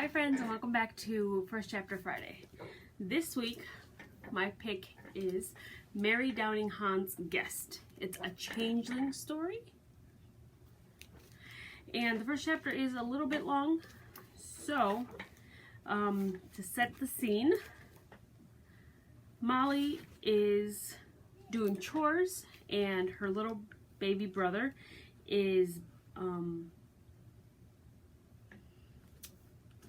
Hi friends, and welcome back to First Chapter Friday. This week my pick is Mary Downing Hahn's Guest. It's a changeling story, and the first chapter is a little bit long. So to set the scene, Molly is doing chores and her little baby brother is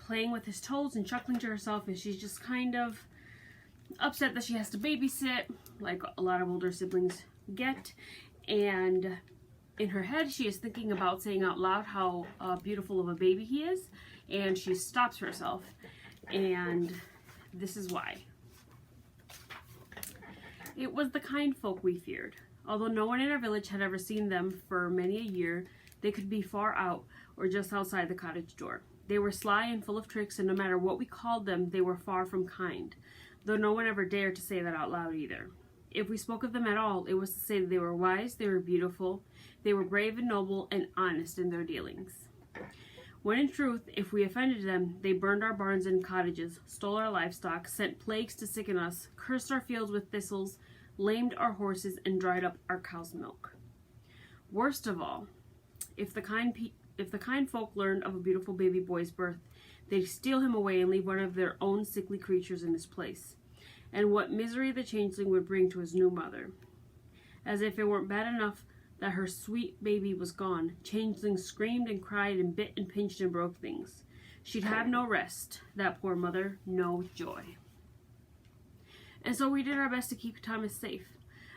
playing with his toes and chuckling to herself, and she's just kind of upset that she has to babysit, like a lot of older siblings get. And in her head, she is thinking about saying out loud how beautiful of a baby he is, and she stops herself, and this is why. It was the kind folk we feared. Although no one in our village had ever seen them for many a year, they could be far out or just outside the cottage door. They were sly and full of tricks, and no matter what we called them, they were far from kind, though no one ever dared to say that out loud either. If we spoke of them at all, it was to say that they were wise, they were beautiful, they were brave and noble, and honest in their dealings. When in truth, if we offended them, they burned our barns and cottages, stole our livestock, sent plagues to sicken us, cursed our fields with thistles, lamed our horses, and dried up our cow's milk. Worst of all, if the kind folk learned of a beautiful baby boy's birth, they'd steal him away and leave one of their own sickly creatures in his place. And what misery the changeling would bring to his new mother. As if it weren't bad enough that her sweet baby was gone, changeling screamed and cried and bit and pinched and broke things. She'd have no rest, that poor mother, no joy. And so we did our best to keep Thomas safe.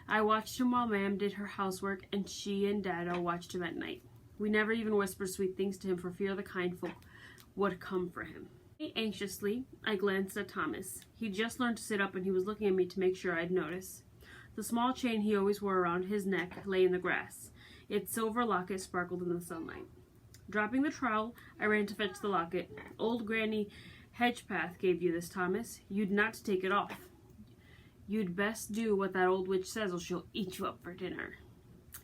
I watched him while Mam did her housework, and she and Dado watched him at night. We never even whispered sweet things to him for fear the kind folk would come for him. Anxiously, I glanced at Thomas. He'd just learned to sit up, and he was looking at me to make sure I'd notice. The small chain he always wore around his neck lay in the grass. Its silver locket sparkled in the sunlight. Dropping the trowel, I ran to fetch the locket. Old Granny Hedgepath gave you this, Thomas. You'd not to take it off. You'd best do what that old witch says, or she'll eat you up for dinner.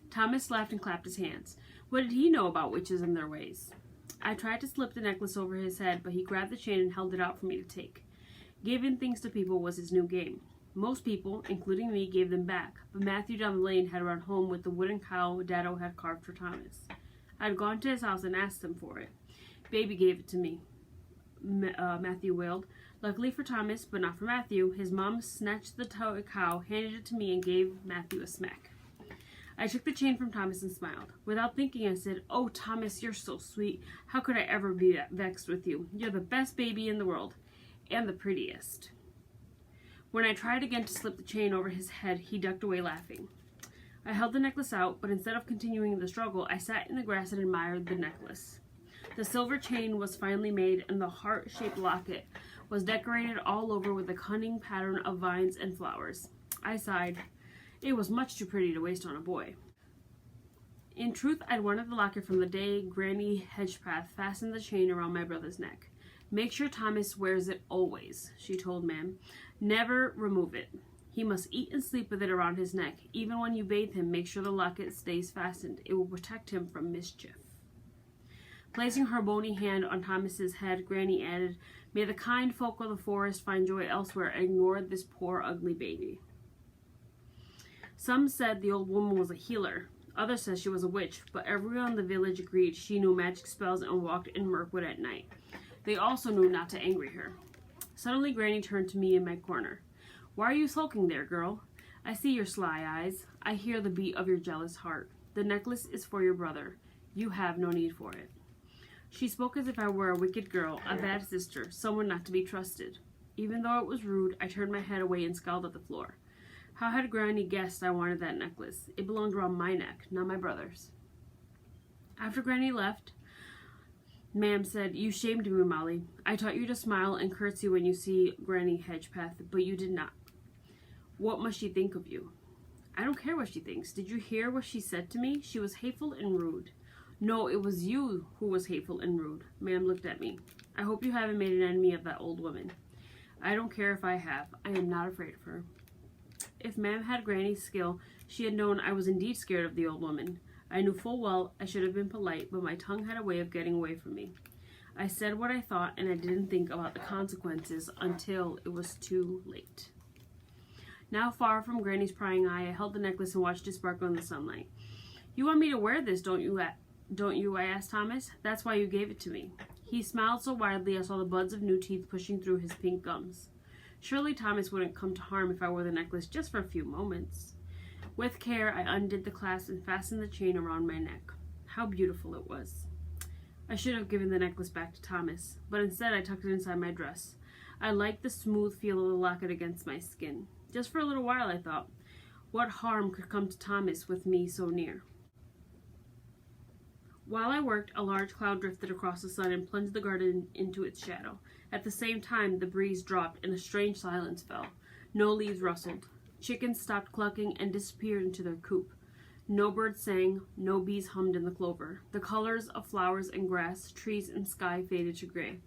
Thomas laughed and clapped his hands. What did he know about witches and their ways? I tried to slip the necklace over his head, but he grabbed the chain and held it out for me to take. Giving things to people was his new game. Most people, including me, gave them back, but Matthew down the lane had run home with the wooden cow Dado had carved for Thomas. I'd gone to his house and asked him for it. Baby gave it to me, Matthew wailed. Luckily for Thomas, but not for Matthew, his mom snatched the cow, handed it to me, and gave Matthew a smack. I took the chain from Thomas and smiled. Without thinking, I said, "Oh, Thomas, you're so sweet. How could I ever be vexed with you? You're the best baby in the world, and the prettiest." When I tried again to slip the chain over his head, he ducked away laughing. I held the necklace out, but instead of continuing the struggle, I sat in the grass and admired the necklace. The silver chain was finally made, and the heart-shaped locket was decorated all over with a cunning pattern of vines and flowers. I sighed. It was much too pretty to waste on a boy. In truth, I'd wanted the locket from the day Granny Hedgepath fastened the chain around my brother's neck. "Make sure Thomas wears it always," she told Mam. "Never remove it. He must eat and sleep with it around his neck. Even when you bathe him, make sure the locket stays fastened. It will protect him from mischief." Placing her bony hand on Thomas's head, Granny added, "May the kind folk of the forest find joy elsewhere and ignore this poor ugly baby." Some said the old woman was a healer. Others said she was a witch, but everyone in the village agreed she knew magic spells and walked in Mirkwood at night. They also knew not to angry her. Suddenly Granny turned to me in my corner. "Why are you sulking there, girl? I see your sly eyes. I hear the beat of your jealous heart. The necklace is for your brother. You have no need for it." She spoke as if I were a wicked girl, a bad sister, someone not to be trusted. Even though it was rude, I turned my head away and scowled at the floor. How had Granny guessed I wanted that necklace? It belonged around my neck, not my brother's. After Granny left, Mam said, "You shamed me, Molly. I taught you to smile and curtsy when you see Granny Hedgepath, but you did not. What must she think of you?" "I don't care what she thinks. Did you hear what she said to me? She was hateful and rude." "No, it was you who was hateful and rude." Mam looked at me. "I hope you haven't made an enemy of that old woman." "I don't care if I have. I am not afraid of her." If Mam had Granny's skill, she had known I was indeed scared of the old woman. I knew full well I should have been polite, but my tongue had a way of getting away from me. I said what I thought, and I didn't think about the consequences until it was too late. Now far from Granny's prying eye, I held the necklace and watched it sparkle in the sunlight. You want me to wear this, don't you? I asked Thomas. That's why you gave it to me. He smiled so widely I saw the buds of new teeth pushing through his pink gums. Surely Thomas wouldn't come to harm if I wore the necklace just for a few moments. With care, I undid the clasp and fastened the chain around my neck. How beautiful it was. I should have given the necklace back to Thomas, but instead I tucked it inside my dress. I liked the smooth feel of the locket against my skin. Just for a little while, I thought. What harm could come to Thomas with me so near? While I worked, a large cloud drifted across the sun and plunged the garden into its shadow. At the same time, the breeze dropped and a strange silence fell. No leaves rustled. Chickens stopped clucking and disappeared into their coop. No birds sang, no bees hummed in the clover. The colors of flowers and grass, trees and sky faded to gray.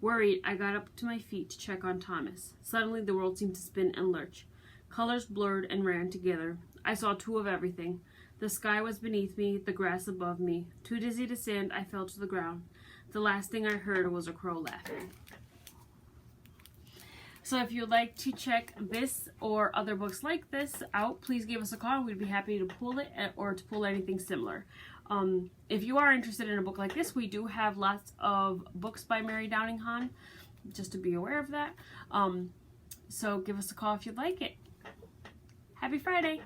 Worried, I got up to my feet to check on Thomas. Suddenly, the world seemed to spin and lurch. Colors blurred and ran together. I saw two of everything. The sky was beneath me, the grass above me. Too dizzy to stand, I fell to the ground. The last thing I heard was a crow laughing. So if you'd like to check this or other books like this out, please give us a call. We'd be happy to pull it or to pull anything similar. If you are interested in a book like this, we do have lots of books by Mary Downing Hahn, just to be aware of that. So give us a call if you'd like it. Happy Friday!